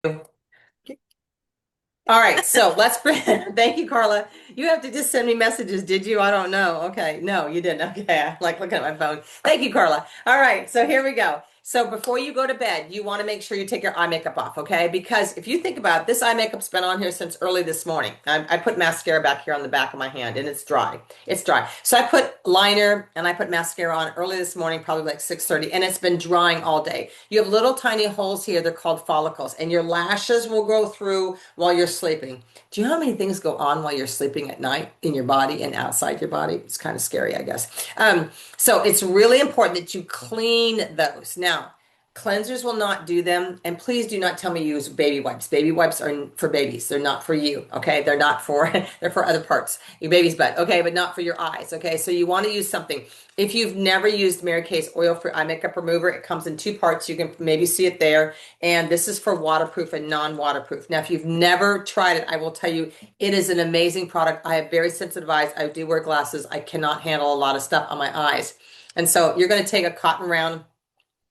All right, so let's bring, thank you, Carla. You have to just send me messages, did you? I don't know. Okay, no, you didn't. Okay, I like looking at my phone. Thank you, Carla. All right, so here we go. So before you go to bed, you want to make sure you take your eye makeup off, okay? Because if you think about it, this eye makeup's been on here since early this morning. I put mascara back here on the back of my hand, and it's dry. It's dry. So I put liner and I put mascara on early this morning, probably like 6:30, and it's been drying all day. You have little tiny holes here. They're called follicles, and your lashes will go through while you're sleeping. Do you know how many things go on while you're sleeping at night in your body and outside your body? It's kind of scary, I guess. So it's really important that you clean those. Now, cleansers will not do them, and please do not tell me you use baby wipes. Baby wipes are for babies. They're not for you, okay? They're not for, they're for other parts, your baby's butt, okay? But not for your eyes, okay? So you want to use something. If you've never used Mary Kay's oil-free eye makeup remover, it comes in two parts. You can maybe see it there. And this is for waterproof and non-waterproof. Now, if you've never tried it, I will tell you, it is an amazing product. I have very sensitive eyes. I do wear glasses. I cannot handle a lot of stuff on my eyes. And so you're going to take a cotton round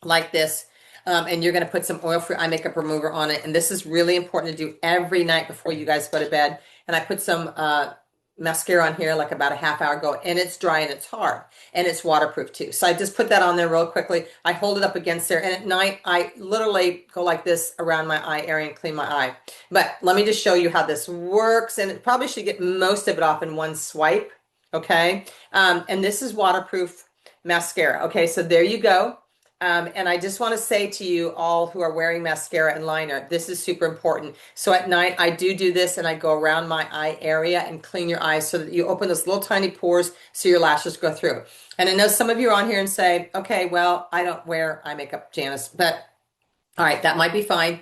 like this, and you're going to put some oil-free eye makeup remover on it. And this is really important to do every night before you guys go to bed. And I put some mascara on here like about a half hour ago, and it's dry and it's hard and it's waterproof too. So I just put that on there real quickly. I hold it up against there, and at night I literally go like this around my eye area and clean my eye. But let me just show you how this works, and it probably should get most of it off in one swipe. Okay. And this is waterproof mascara. Okay, so there you go. And I just want to say to you all who are wearing mascara and liner, this is super important. So at night, I do this, and I go around my eye area and clean your eyes so that you open those little tiny pores so your lashes go through. And I know some of you are on here and say, okay, well, I don't wear eye makeup, Janice, but all right, that might be fine.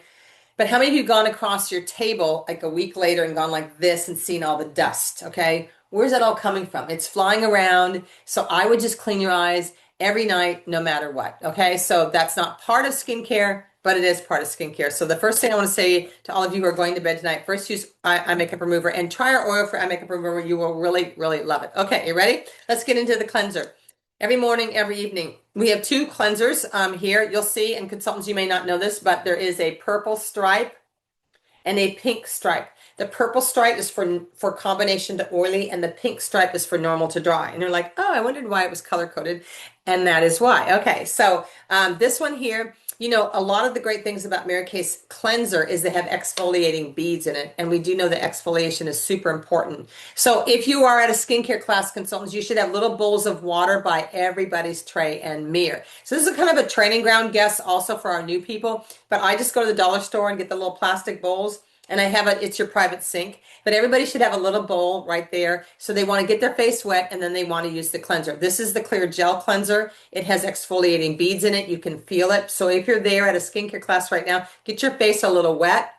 But how many of you gone across your table like a week later and gone like this and seen all the dust? Okay. Where's that all coming from? It's flying around. So I would just clean your eyes every night, no matter what. Okay. So that's not part of skincare, but it is part of skincare. So the first thing I want to say to all of you who are going to bed tonight, first use eye makeup remover and try our oil for eye makeup remover. You will really, really love it. Okay. You ready? Let's get into the cleanser. Every morning, every evening. We have two cleansers here. You'll see, and consultants, you may not know this, but there is a purple stripe and a pink stripe. The purple stripe is for combination to oily, and the pink stripe is for normal to dry. And you're like, oh, I wondered why it was color coded, and that is why. Okay, so this one here, you know, a lot of the great things about Mary Kay's cleanser is they have exfoliating beads in it, and we do know that exfoliation is super important. So if you are at a skincare class, consultants, you should have little bowls of water by everybody's tray and mirror. So this is kind of a training ground, guess, also for our new people. But I just go to the dollar store and get the little plastic bowls, and I have it's your private sink. But everybody should have a little bowl right there. So they want to get their face wet, and then they want to use the cleanser. This is the clear gel cleanser. It has exfoliating beads in it. You can feel it. So if you're there at a skincare class right now, get your face a little wet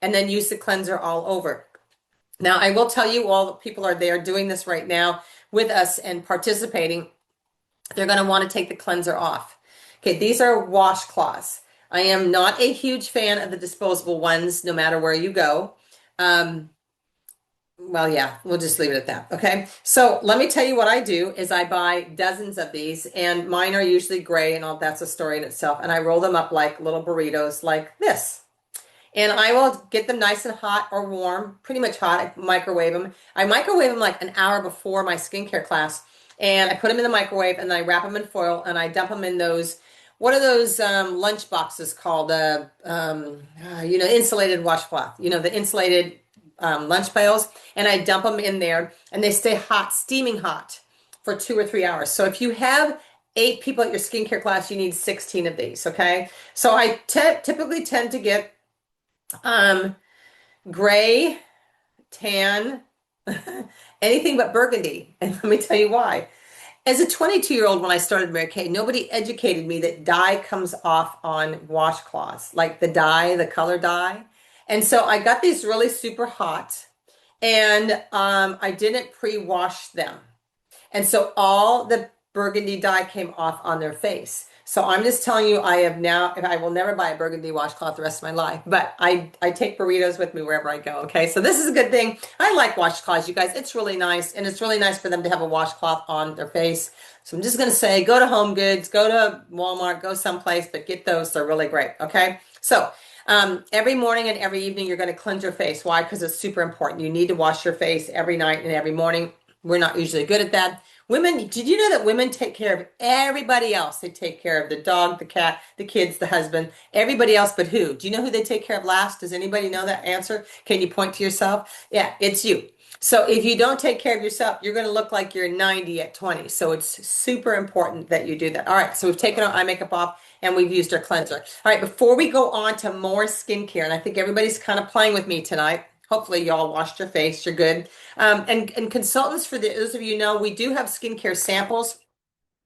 and then use the cleanser all over. Now, I will tell you, all the people are there doing this right now with us and participating. They're going to want to take the cleanser off. Okay, these are washcloths. I am not a huge fan of the disposable ones, no matter where you go. Well, yeah, we'll just leave it at that. Okay. So let me tell you what I do is I buy dozens of these, and mine are usually gray, and all that's a story in itself. And I roll them up like little burritos like this. And I will get them nice and hot or warm, pretty much hot. I microwave them. I microwave them like an hour before my skincare class. And I put them in the microwave, and then I wrap them in foil, and I dump them in those, what are those lunch boxes called? You know, insulated washcloth, you know, the insulated lunch pails. And I dump them in there, and they stay hot, steaming hot for 2 or 3 hours. So if you have 8 people at your skincare class, you need 16 of these. Okay. So I typically tend to get gray, tan, anything but burgundy. And let me tell you why. As a 22-year-old, when I started Mary Kay, nobody educated me that dye comes off on washcloths, like the dye, the color dye. And so I got these really super hot, and I didn't pre-wash them. And so all the burgundy dye came off on their face. So I'm just telling you, I will never buy a burgundy washcloth the rest of my life, but I take burritos with me wherever I go. Okay. So this is a good thing. I like washcloths, you guys. It's really nice. And it's really nice for them to have a washcloth on their face. So I'm just going to say, go to Home Goods, go to Walmart, go someplace, but get those. They're really great. Okay. So Every morning and every evening, you're going to cleanse your face. Why? Because it's super important. You need to wash your face every night and every morning. We're not usually good at that. Women, did you know that women take care of everybody else? They take care of the dog, the cat, the kids, the husband, everybody else but who? Do you know who they take care of last? Does anybody know that answer? Can you point to yourself? Yeah, it's you. So if you don't take care of yourself, you're going to look like you're 90 at 20. So it's super important that you do that. All right, so we've taken our eye makeup off and we've used our cleanser. All right, before we go on to more skincare, and I think everybody's kind of playing with me tonight. Hopefully y'all washed your face, you're good. And consultants, for those of you who know, we do have skincare samples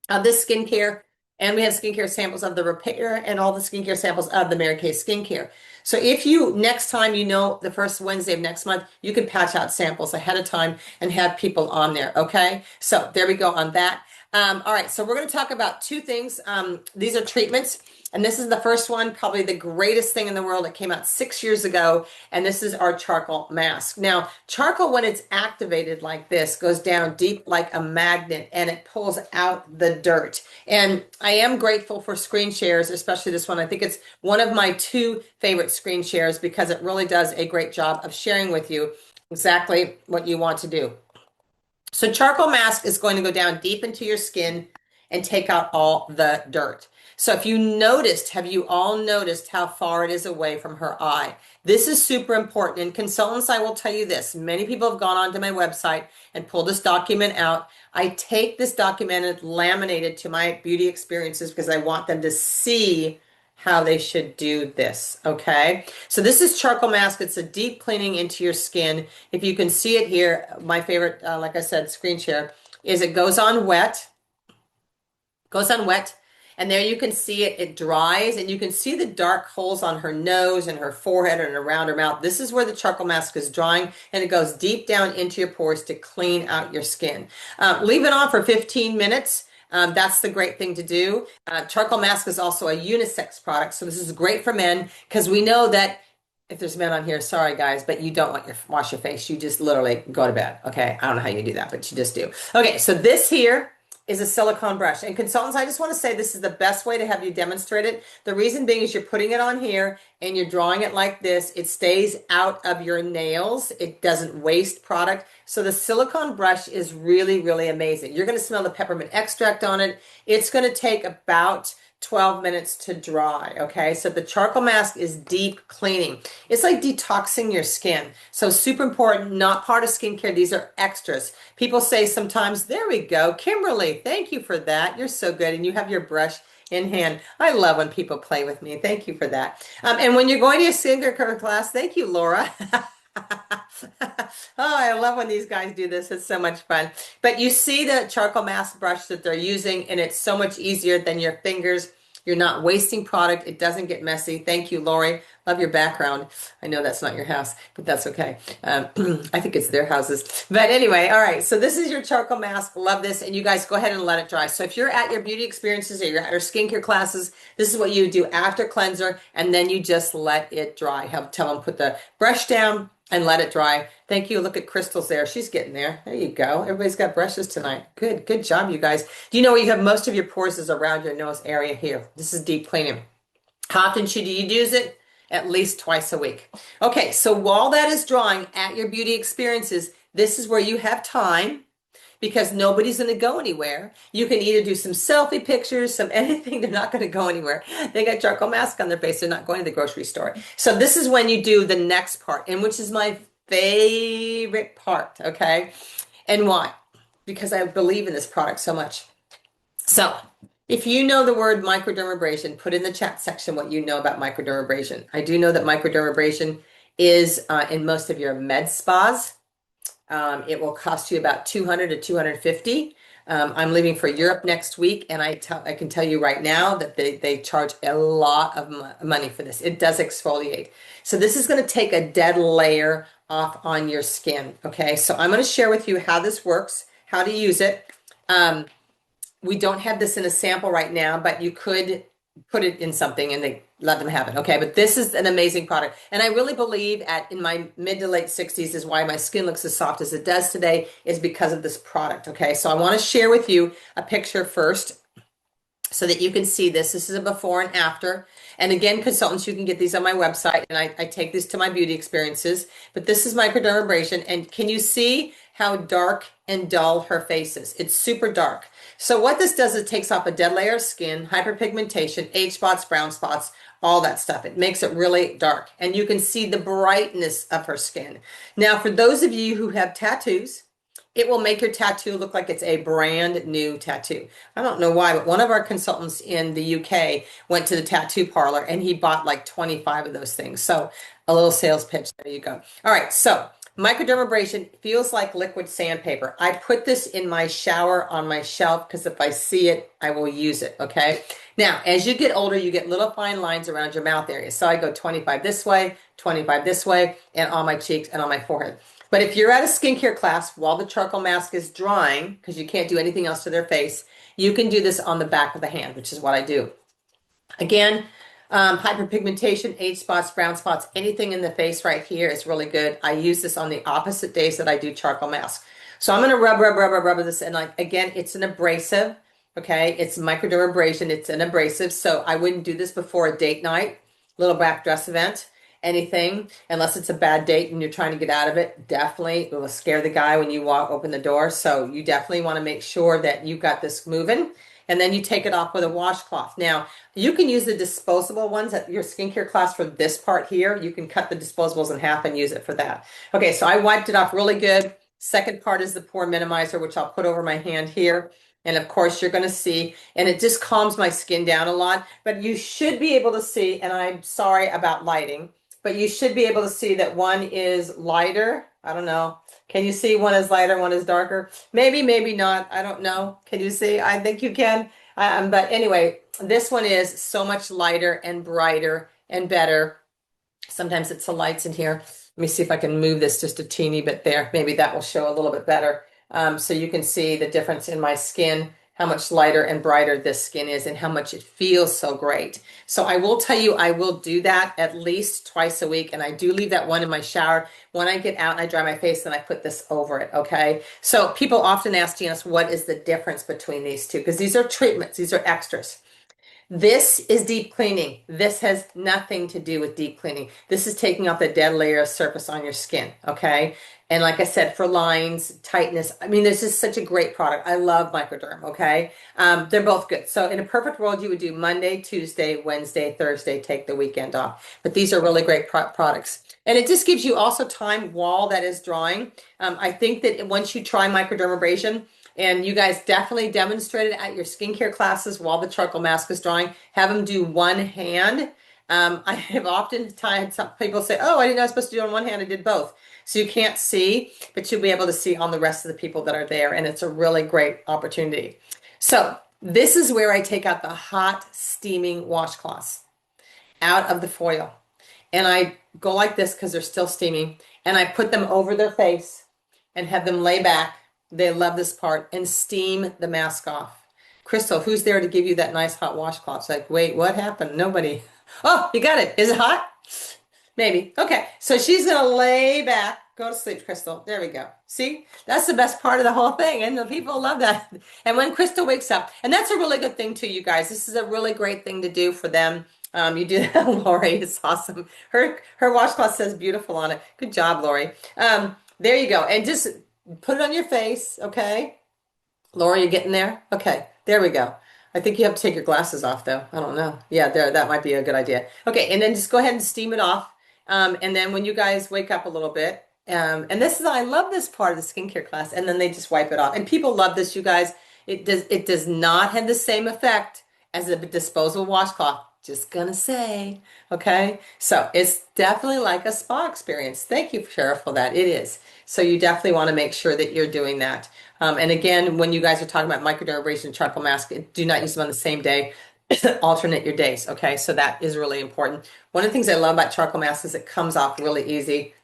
of this skincare, and we have skincare samples of the repair and all the skincare samples of the Mary Kay skincare. So if you, next time, you know, the first Wednesday of next month, you can patch out samples ahead of time and have people on there, okay? So there we go on that. All right, so we're going to talk about two things. These are treatments, and this is the first one, probably the greatest thing in the world. It came out 6 years ago, and this is our charcoal mask. Now, charcoal, when it's activated like this, goes down deep like a magnet, and it pulls out the dirt. And I am grateful for screen shares, especially this one. I think it's one of my two favorite screen shares because it really does a great job of sharing with you exactly what you want to do. So charcoal mask is going to go down deep into your skin and take out all the dirt. So if you noticed, have you all noticed how far it is away from her eye? This is super important. And consultants, I will tell you this. Many people have gone onto my website and pulled this document out. I take this document and laminate it to my beauty experiences because I want them to see how they should do this, okay? So this is charcoal mask. It's a deep cleaning into your skin. If you can see it here, my favorite, like I said, screen share, is it goes on wet, and there you can see it, it dries, and you can see the dark holes on her nose and her forehead and around her mouth. This is where the charcoal mask is drying, and it goes deep down into your pores to clean out your skin. Leave it on for 15 minutes. That's the great thing to do. Charcoal mask is also a unisex product, so this is great for men because we know that if there's men on here, sorry guys, but you don't want wash your face. You just literally go to bed. Okay, I don't know how you do that, but you just do. Okay, so this here is a silicone brush. And consultants, I just want to say this is the best way to have you demonstrate it. The reason being is you're putting it on here and you're drawing it like this. It stays out of your nails. It doesn't waste product. So the silicone brush is really, really amazing. You're going to smell the peppermint extract on it. It's going to take about 12 minutes to dry, okay? So the charcoal mask is deep cleaning. It's like detoxing your skin. So super important, not part of skincare. These are extras. People say sometimes, there we go. Kimberly, thank you for that. You're so good. And you have your brush in hand. I love when people play with me. Thank you for that. And when you're going to your skincare class, thank you, Laura. Oh, I love when these guys do this. It's so much fun. But you see the charcoal mask brush that they're using, and it's so much easier than your fingers. You're not wasting product. It doesn't get messy. Thank you, Lori. Love your background. I know that's not your house, but that's okay. I think it's their houses. But anyway, all right. So this is your charcoal mask. Love this. And you guys go ahead and let it dry. So if you're at your beauty experiences or you're at your skincare classes, this is what you do after cleanser, and then you just let it dry. Tell them put the brush down and let it dry. Thank you. Look at Crystal's there. She's getting there. There you go. Everybody's got brushes tonight. Good job, you guys. Do you know where you have most of your pores is around your nose area here? This is deep cleaning. How often should you use it? At least twice a week. Okay, so while that is drying at your beauty experiences, this is where you have time because nobody's going to go anywhere. You can either do some selfie pictures, some anything. They're not going to go anywhere. They got charcoal mask on their face. They're not going to the grocery store. So this is when you do the next part, and which is my favorite part, okay? And why? Because I believe in this product so much. So if you know the word microdermabrasion, put in the chat section what you know about microdermabrasion. I do know that microdermabrasion is in most of your med spas. It will cost you about $200 to $250. I'm leaving for Europe next week, and I can tell you right now that they charge a lot of money for this. It does exfoliate. So this is going to take a dead layer off on your skin. Okay, so I'm going to share with you how this works, how to use it. We don't have this in a sample right now, but you could put it in something and they let them have it. Okay, but this is an amazing product. And I really believe in my mid to late 60s is why my skin looks as soft as it does today is because of this product. Okay, so I want to share with you a picture first so that you can see this. This is a before and after. And again, consultants, you can get these on my website, and I take this to my beauty experiences. But this is microdermabrasion, and can you see how dark and dull her face is? It's super dark. So what this does is it takes off a dead layer of skin, hyperpigmentation, age spots, brown spots, all that stuff. It makes it really dark, and you can see the brightness of her skin. Now, for those of you who have tattoos, it will make your tattoo look like it's a brand new tattoo. I don't know why, but one of our consultants in the UK went to the tattoo parlor and he bought like 25 of those things. So a little sales pitch. There you go. All right. So microdermabrasion feels like liquid sandpaper. I put this in my shower on my shelf because if I see it, I will use it. Okay. Now, as you get older, you get little fine lines around your mouth area. So I go 25 this way, 25 this way, and on my cheeks and on my forehead. But if you're at a skincare class while the charcoal mask is drying, because you can't do anything else to their face, you can do this on the back of the hand, which is what I do. Again, hyperpigmentation, age spots, brown spots, anything in the face right here is really good. I use this on the opposite days that I do charcoal mask. So I'm going to rub this, and like again, it's an abrasive. Okay, it's microdermabrasion. It's an abrasive, so I wouldn't do this before a date night, little black dress event, anything, unless it's a bad date and you're trying to get out of it. Definitely, it will scare the guy when you open the door. So you definitely want to make sure that you got this moving. And then you take it off with a washcloth. Now, you can use the disposable ones at your skincare class for this part here. You can cut the disposables in half and use it for that. Okay, so I wiped it off really good. Second part is the pore minimizer, which I'll put over my hand here. And of course, you're going to see, and it just calms my skin down a lot. But you should be able to see, and I'm sorry about lighting, but you should be able to see that one is lighter. I don't know. Can you see one is lighter, one is darker? Maybe, maybe not. I don't know. Can you see? I think you can. But anyway, this one is so much lighter and brighter and better. Sometimes it's the lights in here. Let me see if I can move this just a teeny bit there. Maybe that will show a little bit better. So you can see the difference in my skin, how much lighter and brighter this skin is and how much it feels so great. So I will tell you, I will do that at least twice a week. And I do leave that one in my shower. When I get out and I dry my face, then I put this over it. Okay. So people often ask Janice, what is the difference between these two? Because these are treatments. These are extras. This is deep cleaning. This has nothing to do with deep cleaning. This is taking off the dead layer of surface on your skin, okay? And like I said, for lines, tightness, I mean, this is such a great product. I love Microderm, okay? They're both good. So in a perfect world, you would do Monday, Tuesday, Wednesday, Thursday, take the weekend off. But these are really great products. And it just gives you also time while that is drying. I think that once you try microdermabrasion, and you guys definitely demonstrate it at your skincare classes while the charcoal mask is drying. Have them do one hand. I have often had some people say, oh, I didn't know I was supposed to do it on one hand. I did both. So you can't see, but you'll be able to see on the rest of the people that are there. And it's a really great opportunity. So this is where I take out the hot steaming washcloths out of the foil. And I go like this because they're still steaming. And I put them over their face and have them lay back. They love this part, and steam the mask off. Crystal, who's there to give you that nice hot washcloth? It's like, wait, what happened? Nobody. Oh, you got it. Is it hot? Maybe. Okay. So she's going to lay back. Go to sleep, Crystal. There we go. See, that's the best part of the whole thing. And the people love that. And when Crystal wakes up, and that's a really good thing too, you guys. This is a really great thing to do for them. You do that, Lori. It's awesome. Her washcloth says beautiful on it. Good job, Lori. There you go. And just put it on your face, okay? Laura, you getting there? Okay, there we go. I think you have to take your glasses off, though. I don't know. Yeah, there, that might be a good idea. Okay, and then just go ahead and steam it off. And then when you guys wake up a little bit, and this is, I love this part of the skincare class, and then they just wipe it off. And people love this, you guys. It does not have the same effect as a disposable washcloth. Just gonna say, okay? So it's definitely like a spa experience. Thank you, Sheriff, for that. It is. So you definitely want to make sure that you're doing that. And again, when you guys are talking about microdermabrasion and charcoal mask, do not use them on the same day. Alternate your days, okay? So that is really important. One of the things I love about charcoal mask is it comes off really easy.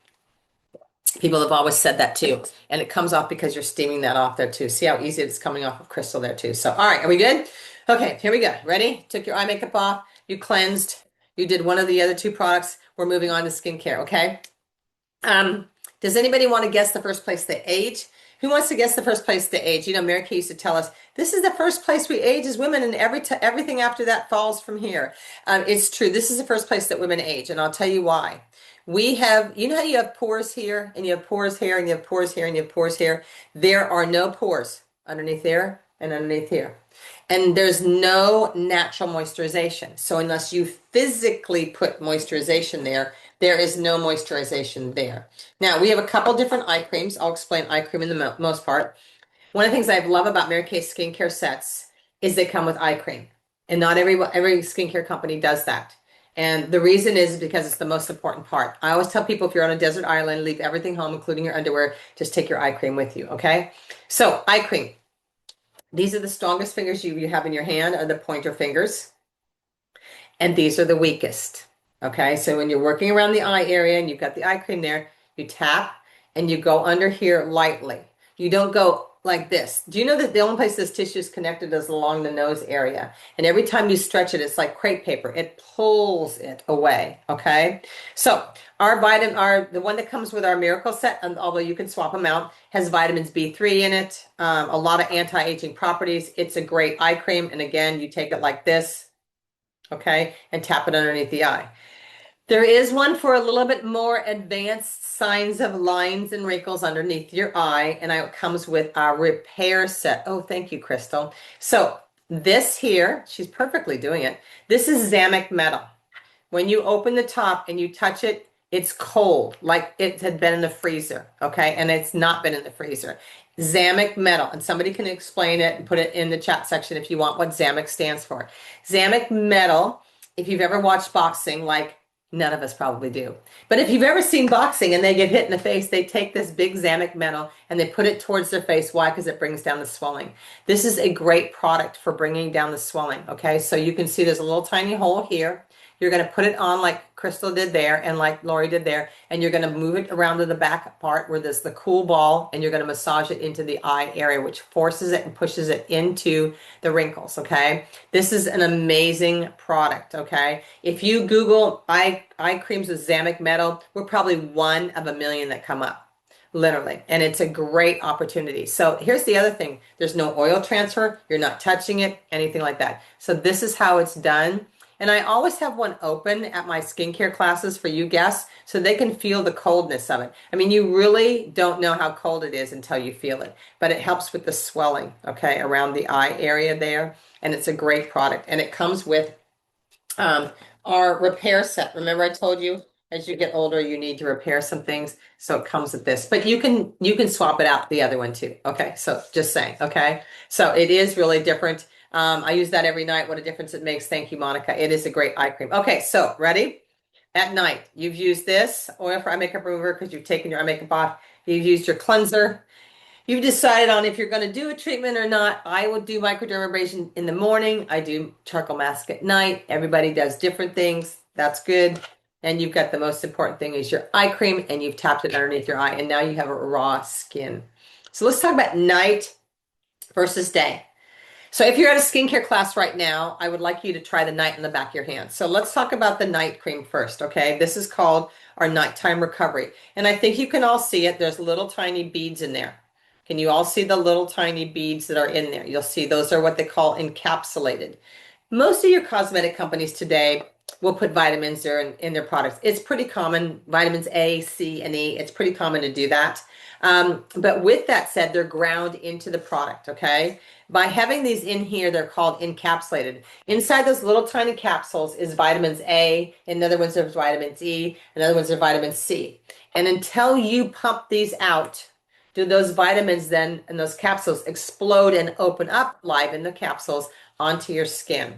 People have always said that too. And it comes off because you're steaming that off there too. See how easy it's coming off of Crystal there too. So, all right, are we good? Okay, here we go. Ready? Took your eye makeup off. You cleansed. You did one of the other two products. We're moving on to skincare, okay? Does anybody want to guess the first place they ate? Who wants to guess the first place to age? You know, Mary Kay used to tell us this is the first place we age as women, and everything after that falls from here. It's true. This is the first place that women age, and I'll tell you why. We have, you know how you have pores here, and you have pores here, and you have pores here, and you have pores here. There are no pores underneath there and underneath here. And there's no natural moisturization. So unless you physically put moisturization there, there is no moisturization there. Now, we have a couple different eye creams. I'll explain eye cream in the most part. One of the things I love about Mary Kay skincare sets is they come with eye cream. And not every skincare company does that. And the reason is because it's the most important part. I always tell people if you're on a desert island, leave everything home, including your underwear. Just take your eye cream with you, okay? So, eye cream. These are the strongest fingers you have in your hand are the pointer fingers. And these are the weakest. Okay, so when you're working around the eye area and you've got the eye cream there, you tap and you go under here lightly. You don't go like this. Do you know that the only place this tissue is connected is along the nose area? And every time you stretch it, it's like crepe paper. It pulls it away, okay? So the one that comes with our Miracle set, and although you can swap them out, has vitamins B3 in it, a lot of anti-aging properties. It's a great eye cream. And again, you take it like this, okay, and tap it underneath the eye. There is one for a little bit more advanced signs of lines and wrinkles underneath your eye, and it comes with our repair set. Oh, thank you, Crystal. So this here, she's perfectly doing it. This is Zamic metal. When you open the top and you touch it, it's cold, like it had been in the freezer, okay? And it's not been in the freezer. Zamic metal, and somebody can explain it and put it in the chat section if you want what Zamic stands for. Zamic metal, if you've ever watched boxing, like none of us probably do. But if you've ever seen boxing and they get hit in the face, they take this big Zamic metal and they put it towards their face. Why? Because it brings down the swelling. This is a great product for bringing down the swelling, okay? So you can see there's a little tiny hole here. You're going to put it on like Crystal did there and like Lori did there, and you're going to move it around to the back part where there's the cool ball, and you're going to massage it into the eye area, which forces it and pushes it into the wrinkles, okay? This is an amazing product, okay? If you Google eye creams with Zamic metal, we're probably 1 of a million that come up. Literally. And it's a great opportunity. So here's the other thing. There's no oil transfer. You're not touching it, anything like that. So this is how it's done. And I always have one open at my skincare classes for you guests so they can feel the coldness of it. I mean, you really don't know how cold it is until you feel it, but it helps with the swelling, okay, around the eye area there. And it's a great product. And it comes with our repair set. Remember I told you as you get older, you need to repair some things. So it comes with this, but you can swap it out the other one too. Okay. So just saying, okay. So it is really different. I use that every night. What a difference it makes. Thank you, Monica. It is a great eye cream. Okay, so ready? At night, you've used this oil for eye makeup remover because you've taken your eye makeup off. You've used your cleanser. You've decided on if you're going to do a treatment or not. I will do microdermabrasion in the morning. I do charcoal mask at night. Everybody does different things. That's good. And you've got the most important thing is your eye cream, and you've tapped it underneath your eye, and now you have a raw skin. So let's talk about night versus day. So if you're at a skincare class right now, I would like you to try the night in the back of your hand. So let's talk about the night cream first, okay? This is called our nighttime recovery. And I think you can all see it. There's little tiny beads in there. Can you all see the little tiny beads that are in there? You'll see those are what they call encapsulated. Most of your cosmetic companies today will put vitamins there in their products. It's pretty common, vitamins A, C, and E. It's pretty common to do that. But with that said, they're ground into the product, okay? By having these in here, they're called encapsulated. Inside those little tiny capsules is vitamins A, and other ones are vitamins E, and other ones are vitamin C. And until you pump these out, do those vitamins then and those capsules explode and open up live in the capsules onto your skin.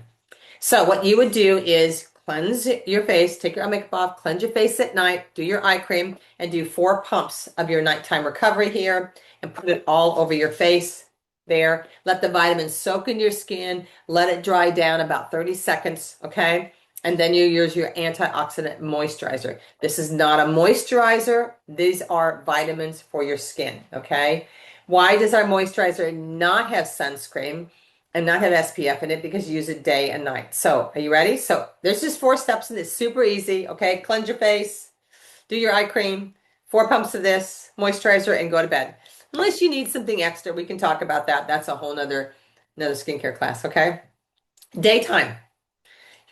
So what you would do is cleanse your face, take your eye makeup off, cleanse your face at night, do your eye cream, and do 4 pumps of your nighttime recovery here, and put it all over your face there. Let the vitamins soak into your skin, let it dry down about 30 seconds, okay? And then you use your antioxidant moisturizer. This is not a moisturizer. These are vitamins for your skin, okay? Why does our moisturizer not have sunscreen and not have SPF in it? Because you use it day and night. So are you ready? So there's just 4 steps in this. Super easy, okay? Cleanse your face, do your eye cream, 4 pumps of this, moisturizer, and go to bed. Unless you need something extra, we can talk about that. That's a whole another skincare class, okay? Daytime.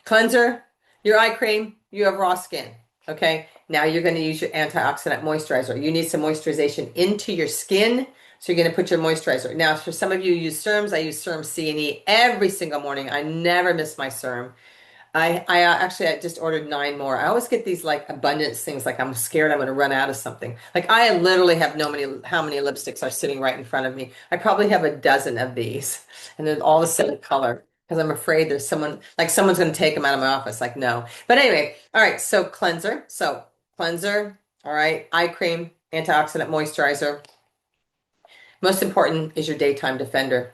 Cleanser, your eye cream, you have raw skin. Okay, now you're going to use your antioxidant moisturizer. You need some moisturization into your skin, so you're going to put your moisturizer. Now, for some of you who use serums, I use serum C and E every single morning. I never miss my serum. I just ordered 9 more. I always get these like abundance things, like I'm scared I'm going to run out of something. Like I literally have no many how many lipsticks are sitting right in front of me. I probably have a dozen of these, and they're all the same color because I'm afraid there's someone's going to take them out of my office. Like no, but anyway, all right. So cleanser, all right, eye cream, antioxidant moisturizer. Most important is your daytime defender.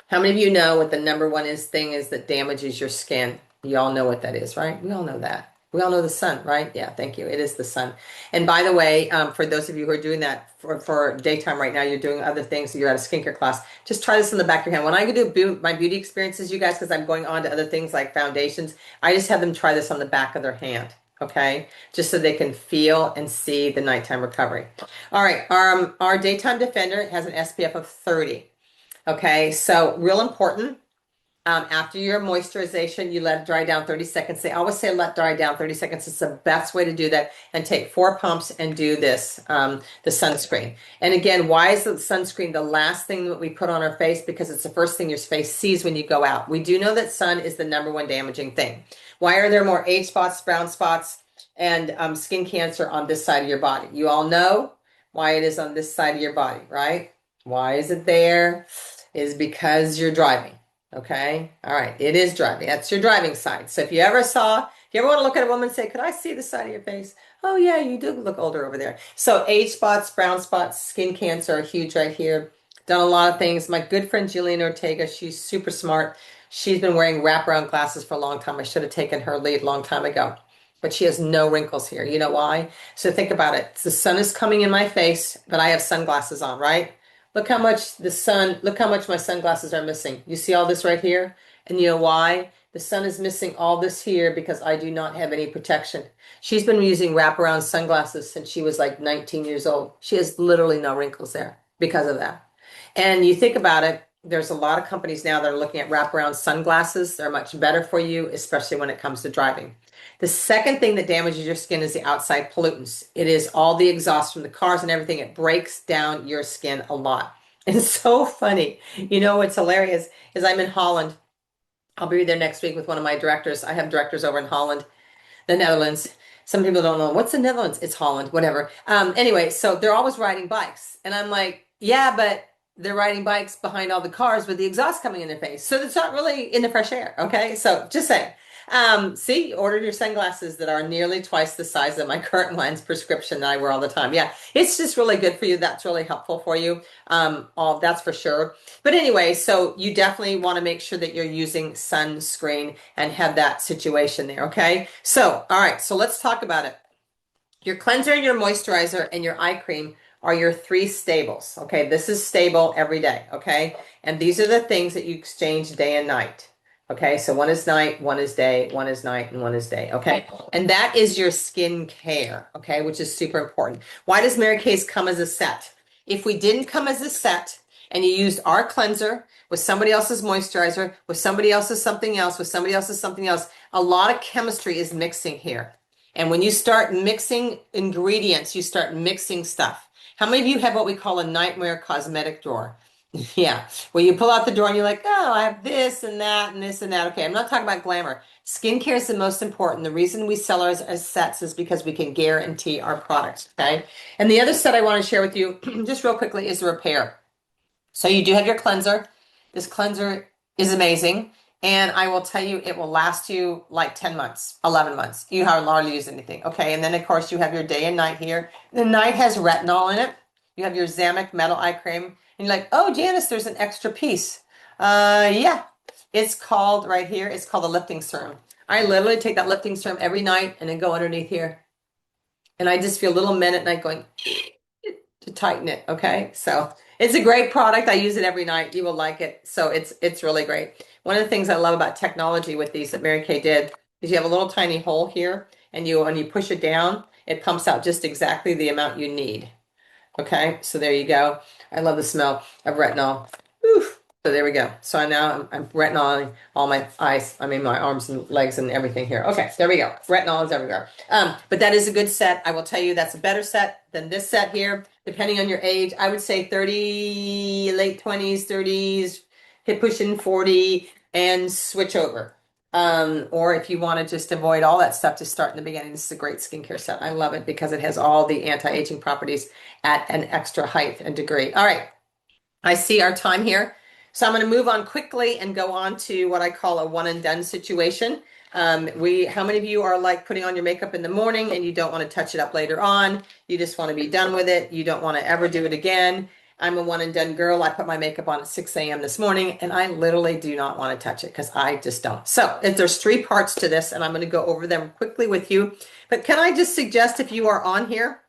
How many of you know what the number one thing is that damages your skin? You all know what that is, right? We all know that. We all know the sun, right? Yeah, thank you. It is the sun. And by the way, for those of you who are doing that for daytime right now, you're doing other things, you're at a skincare class, just try this in the back of your hand. When I do my beauty experiences, you guys, because I'm going on to other things like foundations, I just have them try this on the back of their hand, okay? Just so they can feel and see the nighttime recovery. All right, our daytime defender has an SPF of 30. Okay, so real important. After your moisturization, you let it dry down 30 seconds. They always say let dry down 30 seconds. It's the best way to do that. And take 4 pumps and do this, the sunscreen. And again, why is the sunscreen the last thing that we put on our face? Because it's the first thing your face sees when you go out. We do know that sun is the number one damaging thing. Why are there more age spots, brown spots, and skin cancer on this side of your body? You all know why it is on this side of your body, right? Why is it there? Is because you're driving. Okay. All right. It is driving. That's your driving side. So if you ever want to look at a woman and say, could I see the side of your face? Oh yeah, you do look older over there. So age spots, brown spots, skin cancer are huge right here. Done a lot of things. My good friend Jillian Ortega, she's super smart. She's been wearing wraparound glasses for a long time. I should have taken her lead a long time ago. But she has no wrinkles here. You know why? So think about it. The sun is coming in my face, but I have sunglasses on, right? Look how much my sunglasses are missing. You see all this right here? And you know why? The sun is missing all this here because I do not have any protection. She's been using wraparound sunglasses since she was like 19 years old. She has literally no wrinkles there because of that. And you think about it, there's a lot of companies now that are looking at wraparound sunglasses. They're much better for you, especially when it comes to driving. The second thing that damages your skin is the outside pollutants. It is all the exhaust from the cars and everything. It breaks down your skin a lot. It's so funny. You know, what's hilarious is I'm in Holland. I'll be there next week with one of my directors. I have directors over in Holland, the Netherlands. Some people don't know what's the Netherlands. It's Holland, whatever. Anyway, so they're always riding bikes. And I'm like, yeah, but they're riding bikes behind all the cars with the exhaust coming in their face. So it's not really in the fresh air. Okay. So just saying. See, you ordered your sunglasses that are nearly twice the size of my current lens prescription that I wear all the time. Yeah, it's just really good for you. That's really helpful for you. All that's for sure. But anyway, so you definitely want to make sure that you're using sunscreen and have that situation there. Okay. So, all right. So let's talk about it. Your cleanser, your moisturizer, and your eye cream are your 3 stables. Okay. This is stable every day. Okay. And these are the things that you exchange day and night. Okay, so one is night, one is day, one is night, and one is day. Okay, and that is your skin care. Okay, which is super important. Why does Mary Kay's come as a set? If we didn't come as a set and you used our cleanser with somebody else's moisturizer, with somebody else's something else, with somebody else's something else, a lot of chemistry is mixing here. And when you start mixing ingredients, you start mixing stuff. How many of you have what we call a nightmare cosmetic drawer? Yeah, well, you pull out the door and you're like, oh, I have this and that and this and that. Okay, I'm not talking about glamour. Skincare is the most important. The reason we sell ours as sets is because we can guarantee our products, okay? And the other set I want to share with you, just real quickly, is the repair. So you do have your cleanser. This cleanser is amazing. And I will tell you, it will last you like 10 months, 11 months. You hardly use anything, okay? And then, of course, you have your day and night here. The night has retinol in it. You have your Zamek Metal Eye Cream. And you're like, oh, Janice, there's an extra piece. Yeah, it's called right here. It's called a lifting serum. I literally take that lifting serum every night and then go underneath here. And I just feel a little men at night going to tighten it. Okay. So it's a great product. I use it every night. You will like it. So it's really great. One of the things I love about technology with these that Mary Kay did is you have a little tiny hole here and when you push it down, it pumps out just exactly the amount you need. Okay, so there you go. I love the smell of retinol. Oof. So there we go. So I'm retinoling all my eyes, I mean my arms and legs and everything here. Okay, there we go. Retinol is everywhere. But that is a good set. I will tell you that's a better set than this set here, depending on your age. I would say 30, late 20s, 30s, hit pushing 40 and switch over. Or if you want to just avoid all that stuff, to start in the beginning. This is a great skincare set. I love it because it has all the anti-aging properties at an extra height and degree. All right, I see our time here. So I'm going to move on quickly and go on to what I call a one and done situation. How many of you are like putting on your makeup in the morning and you don't want to touch it up later on? You just want to be done with it. You don't want to ever do it again. I'm a one and done girl. I put my makeup on at 6 a.m. this morning and I literally do not want to touch it because I just don't. So there's three parts to this and I'm going to go over them quickly with you. But can I just suggest, if you are on here,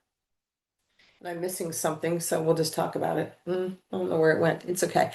and I'm missing something, so we'll just talk about it. I don't know where it went. It's okay.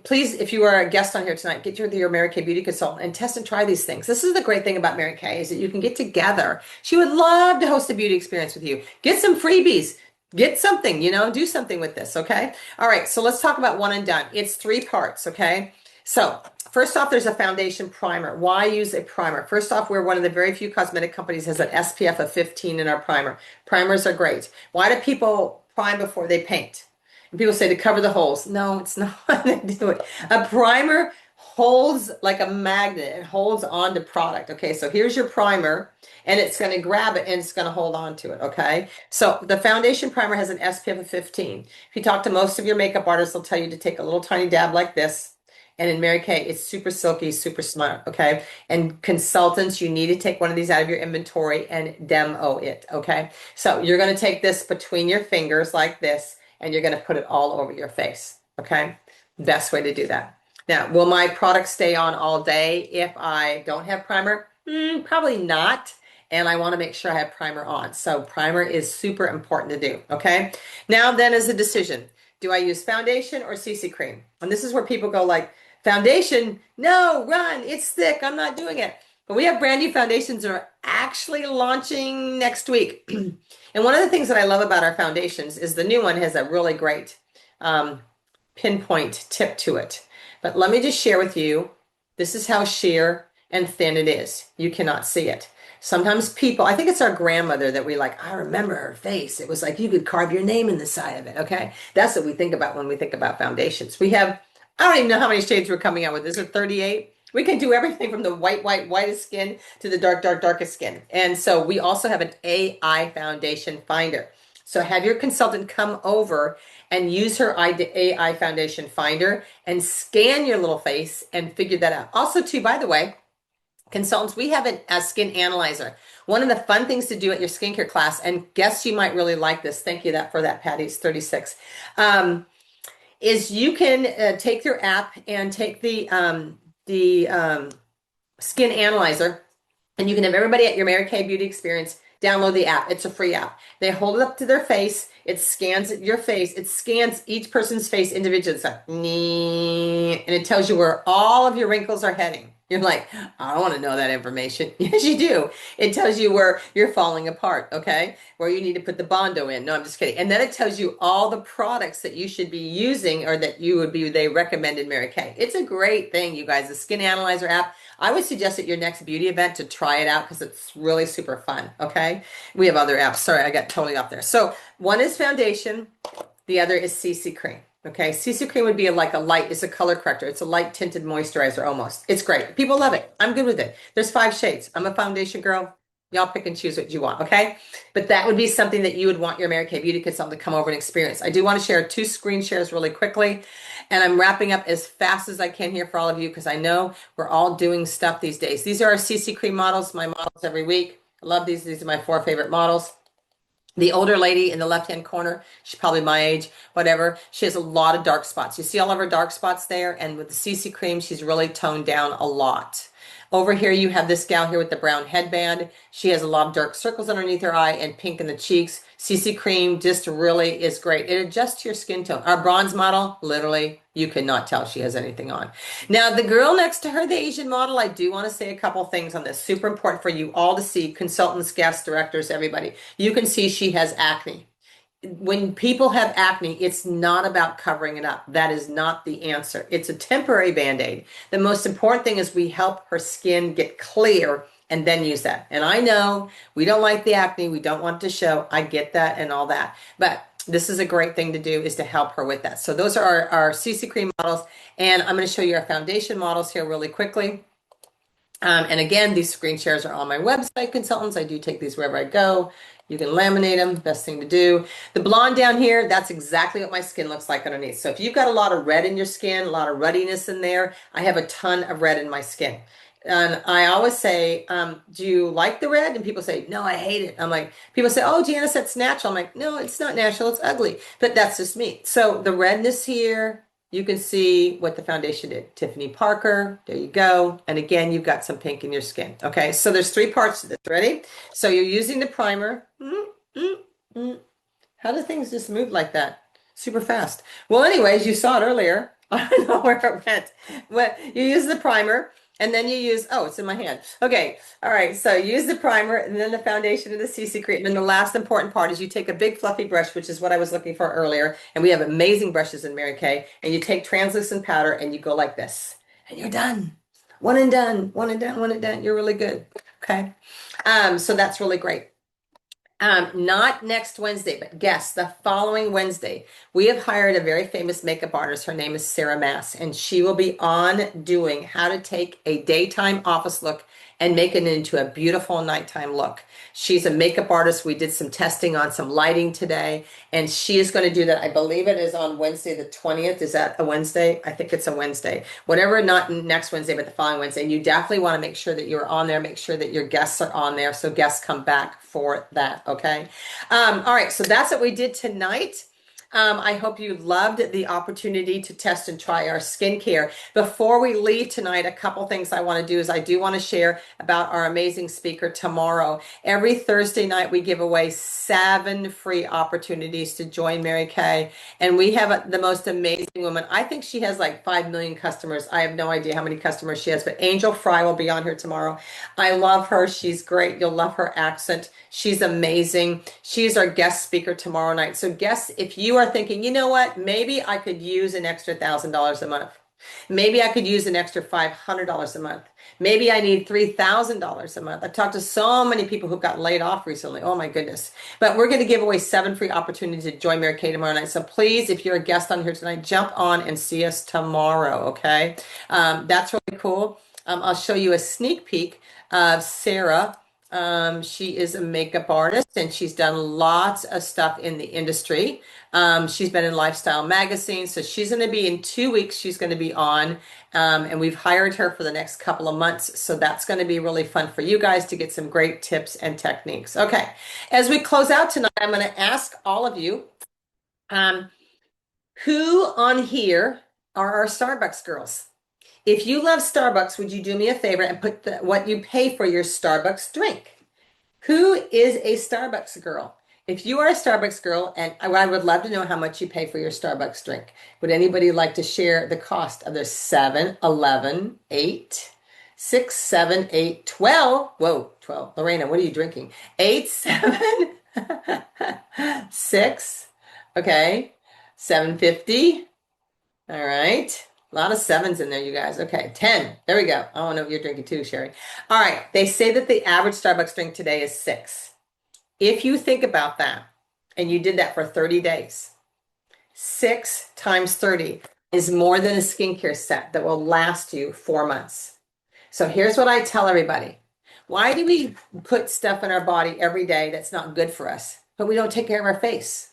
Please, if you are a guest on here tonight, get your Mary Kay beauty consultant and test and try these things. This is the great thing about Mary Kay, is that you can get together. She would love to host a beauty experience with you. Get some freebies. Get something, do something with this, okay? All right, so let's talk about one and done. It's three parts, okay? So first off, there's a foundation primer. Why use a primer? First off, we're one of the very few cosmetic companies that has an SPF of 15 in our primer. Primers are great. Why do people prime before they paint? And people say to cover the holes. No, it's not why they do it. A primer holds like a magnet. It holds on to product. Okay, so here's your primer, and it's going to grab it and it's going to hold on to it. Okay, so the foundation primer has an SPF of 15. If you talk to most of your makeup artists, they'll tell you to take a little tiny dab like this. And in Mary Kay, it's super silky, super smart, okay? And consultants, you need to take one of these out of your inventory and demo it, okay? So you're going to take this between your fingers like this, and you're going to put it all over your face, okay? Best way to do that. Now, will my product stay on all day if I don't have primer? Probably not. And I want to make sure I have primer on. So primer is super important to do, okay? Now then is a decision. Do I use foundation or CC cream? And this is where people go like, foundation, no, run, it's thick, I'm not doing it. But we have brand new foundations that are actually launching next week. And one of the things that I love about our foundations is the new one has a really great pinpoint tip to it. But let me just share with you, this is how sheer and thin it is. You cannot see it. Sometimes people, I think it's our grandmother that we like, I remember her face. It was like you could carve your name in the side of it, okay? That's what we think about when we think about foundations. We have, I don't even know how many shades we're coming out with. Is it 38? We can do everything from the whitest skin to the darkest skin. And so we also have an AI foundation finder. So have your consultant come over and use her AI foundation finder and scan your little face and figure that out. Also, too, by the way, consultants, we have a skin analyzer. One of the fun things to do at your skincare class, and guess you might really like this. Thank you for that, Patty. It's 36. Is you can take your app and take the skin analyzer, and you can have everybody at your Mary Kay Beauty Experience download the app. It's a free app. They hold it up to their face. It scans your face. It scans each person's face individually. It's like, and it tells you where all of your wrinkles are heading. You're like, I don't want to know that information. Yes, you do. It tells you where you're falling apart, okay? Where you need to put the Bondo in. No, I'm just kidding. And then it tells you all the products that you should be using or that they recommend in Mary Kay. It's a great thing, you guys. The Skin Analyzer app. I would suggest at your next beauty event to try it out because it's really super fun, okay? We have other apps. Sorry, I got totally off there. So one is foundation. The other is CC cream. Okay, CC cream would be it's a color corrector. It's a light tinted moisturizer almost. It's great. People love it. I'm good with it. There's 5 shades. I'm a foundation girl. Y'all pick and choose what you want, okay? But that would be something that you would want your Mary Kay Beauty consultant to come over and experience. I do want to share 2 screen shares really quickly, and I'm wrapping up as fast as I can here for all of you because I know we're all doing stuff these days. These are our CC cream models, my models every week. I love these. These are my 4 favorite models. The older lady in the left-hand corner, she's probably my age, whatever. She has a lot of dark spots. You see all of her dark spots there? And with the CC cream, she's really toned down a lot. Over here, you have this gal here with the brown headband. She has a lot of dark circles underneath her eye and pink in the cheeks. CC cream just really is great. It adjusts to your skin tone. Our bronze model, literally, you cannot tell she has anything on. Now, the girl next to her, the Asian model, I do want to say a couple things on this. Super important for you all to see, consultants, guests, directors, everybody. You can see she has acne. When people have acne, it's not about covering it up. That is not the answer. It's a temporary band-aid. The most important thing is we help her skin get clear and then use that. And I know we don't like the acne. We don't want it to show. I get that and all that. But this is a great thing to do, is to help her with that. So those are our CC cream models. And I'm going to show you our foundation models here really quickly. And again, these screen shares are on my website, consultants. I do take these wherever I go. You can laminate them, best thing to do. The blonde down here, that's exactly what my skin looks like underneath. So if you've got a lot of red in your skin, a lot of ruddiness in there, I have a ton of red in my skin. And I always say, do you like the red? And people say, no, I hate it. I'm like, people say, oh, Janice, that's natural. I'm like, no, it's not natural, it's ugly. But that's just me. So the redness here, you can see what the foundation did. Tiffany Parker, there you go. And again, you've got some pink in your skin. Okay, so there's 3 parts to this. Ready? So you're using the primer. How do things just move like that? Super fast. Well, anyways, you saw it earlier. I don't know where it went. Well, you use the primer. And then you use, oh, it's in my hand. Okay, all right, so use the primer and then the foundation and the CC cream. And the last important part is you take a big fluffy brush, which is what I was looking for earlier. And we have amazing brushes in Mary Kay. And you take translucent powder and you go like this. And you're done. One and done, one and done, one and done. You're really good, okay? So that's really great. Not next Wednesday, but guess the following Wednesday, we have hired a very famous makeup artist. Her name is Sarah Mass, and she will be on doing how to take a daytime office look and make it into a beautiful nighttime look. She's a makeup artist. We did some testing on some lighting today, and she is going to do that. I believe it is on Wednesday, the 20th. Is that a Wednesday? I think it's a Wednesday. Whatever, not next Wednesday, but the following Wednesday. And you definitely want to make sure that you're on there. Make sure that your guests are on there, so guests come back for that, okay? All right, so that's what we did tonight. I hope you loved the opportunity to test and try our skincare. Before we leave tonight, a couple things I want to do is I do want to share about our amazing speaker tomorrow. Every Thursday night, we give away 7 free opportunities to join Mary Kay. And we have the most amazing woman. I think she has like 5 million customers. I have no idea how many customers she has, but Angel Fry will be on here tomorrow. I love her. She's great. You'll love her accent. She's amazing. She's our guest speaker tomorrow night. So guests, if you are thinking, you know what, maybe I could use an extra $1,000 a month. Maybe I could use an extra $500 a month. Maybe I need $3,000 a month. I've talked to so many people who got laid off recently. Oh my goodness. But we're going to give away 7 free opportunities to join Mary Kay tomorrow night. So please, if you're a guest on here tonight, jump on and see us tomorrow, okay? That's really cool. I'll show you a sneak peek of Sarah. She is a makeup artist and she's done lots of stuff in the industry. She's been in Lifestyle Magazine. So she's going to be in 2 weeks. She's going to be on, and we've hired her for the next couple of months. So that's going to be really fun for you guys to get some great tips and techniques. Okay. As we close out tonight, I'm going to ask all of you, who on here are our Starbucks girls? If you love Starbucks, would you do me a favor and put what you pay for your Starbucks drink? Who is a Starbucks girl? If you are a Starbucks girl, and I would love to know how much you pay for your Starbucks drink. Would anybody like to share the cost of their 7, 11, 8, 6, 7, 8, 12? Whoa, 12. Lorena, what are you drinking? 8, 7, 6, okay, 750. All right. A lot of 7s in there, you guys. Okay, 10. There we go. I want to know what you're drinking too, Sherry. All right. They say that the average Starbucks drink today is 6. If you think about that, and you did that for 30 days, 6 times 30 is more than a skincare set that will last you 4 months. So here's what I tell everybody. Why do we put stuff in our body every day that's not good for us, but we don't take care of our face?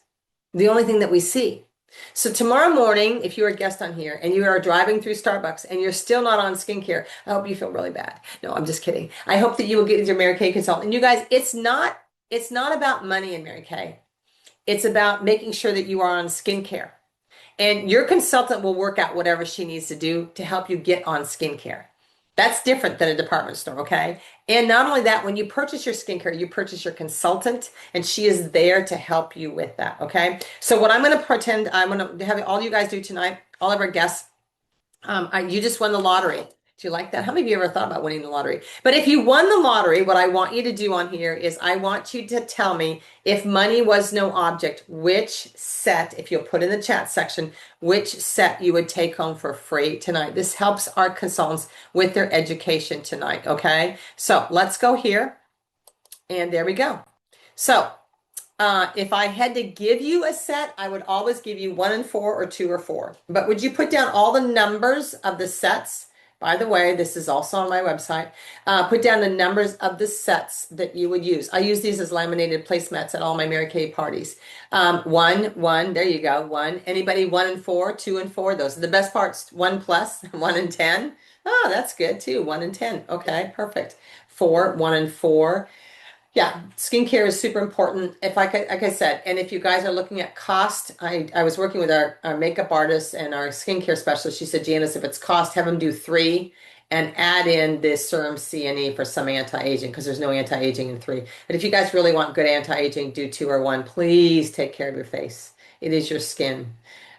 The only thing that we see. So tomorrow morning, if you're a guest on here and you are driving through Starbucks and you're still not on skincare, I hope you feel really bad. No, I'm just kidding. I hope that you will get your Mary Kay consultant. And you guys, it's not about money in Mary Kay. It's about making sure that you are on skincare. And your consultant will work out whatever she needs to do to help you get on skincare. That's different than a department store, okay? And not only that, when you purchase your skincare, you purchase your consultant, and she is there to help you with that, okay? So what I'm going to pretend I'm going to have all you guys do tonight, all of our guests, you just won the lottery. Do you like that? How many of you ever thought about winning the lottery? But if you won the lottery, what I want you to do on here is I want you to tell me if money was no object, which set, if you'll put in the chat section, which set you would take home for free tonight. This helps our consultants with their education tonight, okay? So let's go here. And there we go. So if I had to give you a set, I would always give you 1 and 4 or 2 or 4. But would you put down all the numbers of the sets? By the way, this is also on my website. Put down the numbers of the sets that you would use. I use these as laminated placemats at all my Mary Kay parties. 1, there you go, 1. Anybody 1 and 4, 2 and 4? Those are the best parts. 1 plus, 1 and 10. Oh, that's good too. 1 and 10. Okay, perfect. 4, 1 and 4. Yeah, skincare is super important. If I could, like I said, and if you guys are looking at cost, I was working with our makeup artist and our skincare specialist. She said, Janice, if it's cost, have them do 3 and add in this serum CNE for some anti-aging because there's no anti-aging in 3. But if you guys really want good anti-aging, do 2 or 1. Please take care of your face. It is your skin.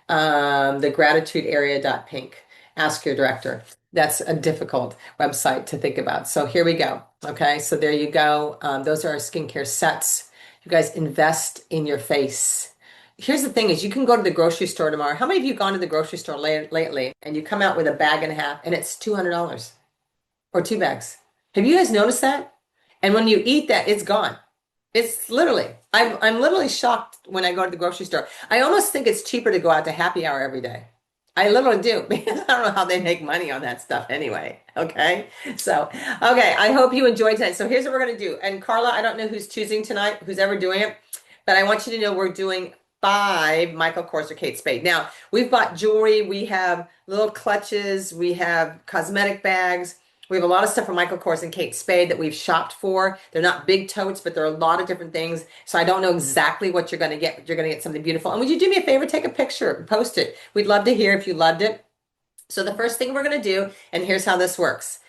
The gratitude area.pink. Ask your director. That's a difficult website to think about. So here we go. Okay, so there you go. Those are our skincare sets. You guys invest in your face. Here's the thing is you can go to the grocery store tomorrow. How many of you gone to the grocery store lately and you come out with a bag and a half and it's $200 or 2 bags? Have you guys noticed that? And when you eat that, it's gone. It's literally, I'm literally shocked when I go to the grocery store. I almost think it's cheaper to go out to happy hour every day. I literally do because I don't know how they make money on that stuff anyway. Okay. So, okay. I hope you enjoyed tonight. So here's what we're going to do. And Carla, I don't know who's choosing tonight, who's ever doing it, but I want you to know we're doing 5 Michael Kors or Kate Spade. Now, we've bought jewelry. We have little clutches. We have cosmetic bags. We have a lot of stuff from Michael Kors and Kate Spade that we've shopped for. They're not big totes, but there are a lot of different things. So I don't know exactly what you're going to get, but you're going to get something beautiful. And would you do me a favor? Take a picture and post it. We'd love to hear if you loved it. So the first thing we're going to do, and here's how this works.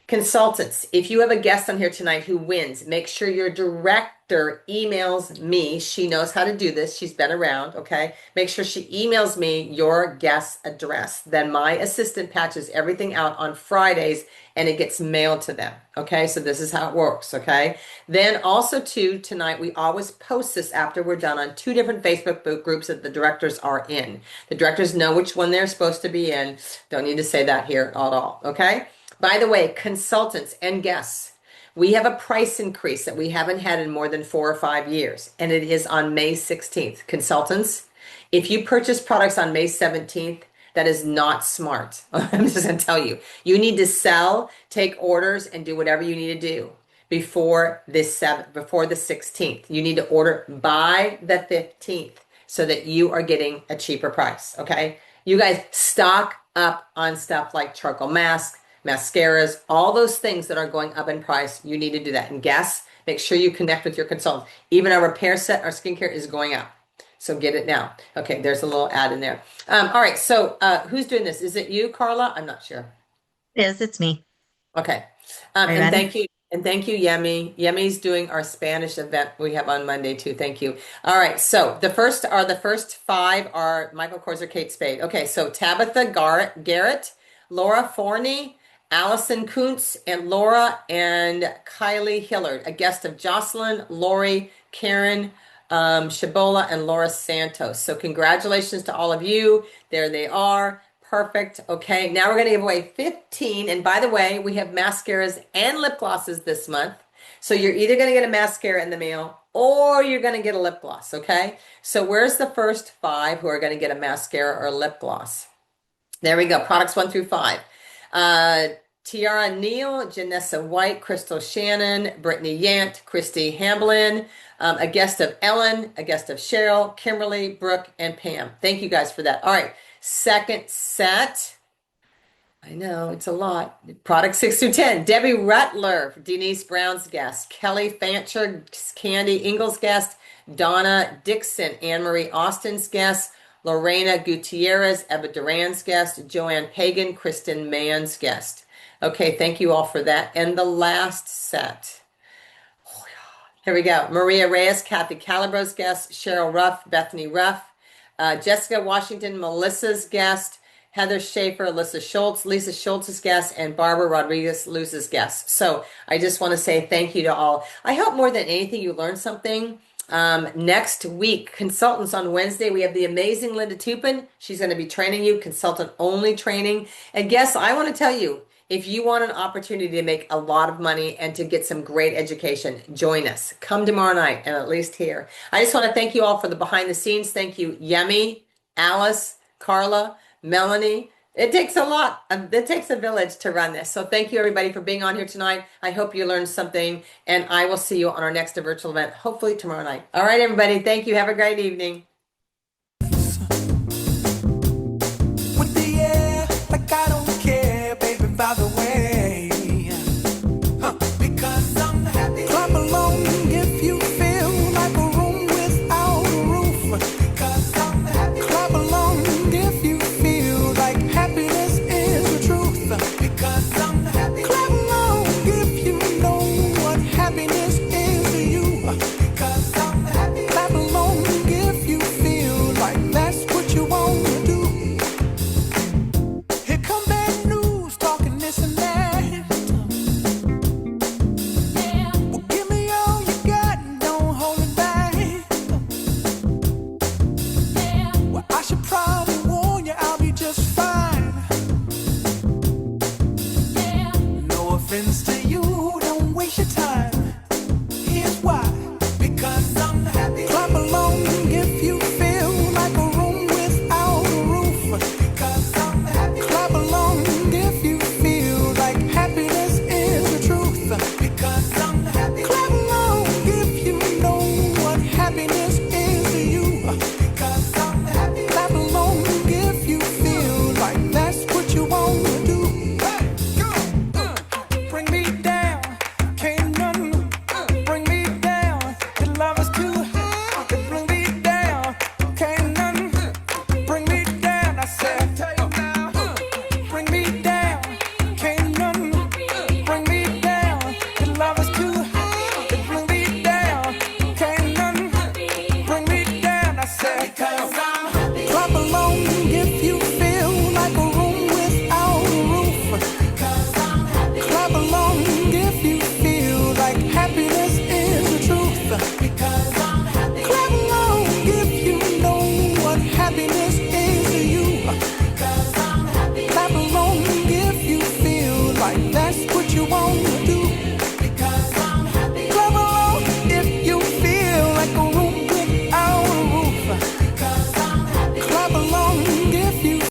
Consultants, if you have a guest on here tonight who wins, make sure your director emails me. She knows how to do this. She's been around, okay? Make sure she emails me your guest address. Then my assistant patches everything out on Fridays and it gets mailed to them, okay? So this is how it works, okay? Then also too, tonight we always post this after we're done on 2 different Facebook groups that the directors are in. The directors know which one they're supposed to be in. Don't need to say that here at all, okay? By the way, consultants and guests, we have a price increase that we haven't had in more than 4 or 5 years, and it is on May 16th. Consultants, if you purchase products on May 17th, that is not smart. I'm just going to tell you. You need to sell, take orders, and do whatever you need to do before the 16th. You need to order by the 15th so that you are getting a cheaper price, okay? You guys stock up on stuff like charcoal mask, mascaras, all those things that are going up in price. You need to do that. And guests, make sure you connect with your consultant. Even our repair set, our skincare is going up. So get it now. Okay, there's a little ad in there. All right, so who's doing this? Is it you, Carla? I'm not sure. Yes, it's me. Okay. Are you And ready? thank you. And thank you, Yemi. Yemi's doing our Spanish event we have on Monday too. Thank you. All right. So the first 5 are Michael Kors or Kate Spade. Okay. So Tabitha Garrett, Laura Forney, Allison Kuntz, and Laura and Kylie Hillard, a guest of Jocelyn, Lori, Karen, Shabola, and Laura Santos. So congratulations to all of you. There they are. Perfect. Okay, now we're going to give away 15. And by the way, we have mascaras and lip glosses this month. So you're either going to get a mascara in the mail or you're going to get a lip gloss. Okay, so where's the first 5 who are going to get a mascara or a lip gloss? There we go. Products 1 through 5. Tiara Neal, Janessa White, Crystal Shannon, Brittany Yant, Christy Hamblin, a guest of Ellen, a guest of Cheryl, Kimberly, Brooke, and Pam. Thank you guys for that. All right. Second set. I know it's a lot. Product 6 through 10. Debbie Rutler, Denise Brown's guest. Kelly Fancher, Candy Ingles guest. Donna Dixon, Anne Marie Austin's guest. Lorena Gutierrez, Eva Duran's guest. Joanne Pagan, Kristen Mann's guest. Okay, thank you all for that. And the last set. Here we go. Maria Reyes, Kathy Calabro's guest, Cheryl Ruff, Bethany Ruff, Jessica Washington, Melissa's guest, Heather Schaefer, Alyssa Schultz, Lisa Schultz's guest, and Barbara Rodriguez Luz's guest. So I just want to say thank you to all. I hope more than anything you learned something. Next week, consultants on Wednesday, we have the amazing Linda Tupin. She's going to be training you, consultant only training. And guess, I want to tell you, if you want an opportunity to make a lot of money and to get some great education, join us. Come tomorrow night and at least here. I just want to thank you all for the behind the scenes. Thank you, Yemi, Alice, Carla, Melanie. It takes a lot. It takes a village to run this. So thank you everybody for being on here tonight. I hope you learned something, and I will see you on our next virtual event, hopefully tomorrow night. All right, everybody. Thank you. Have a great evening.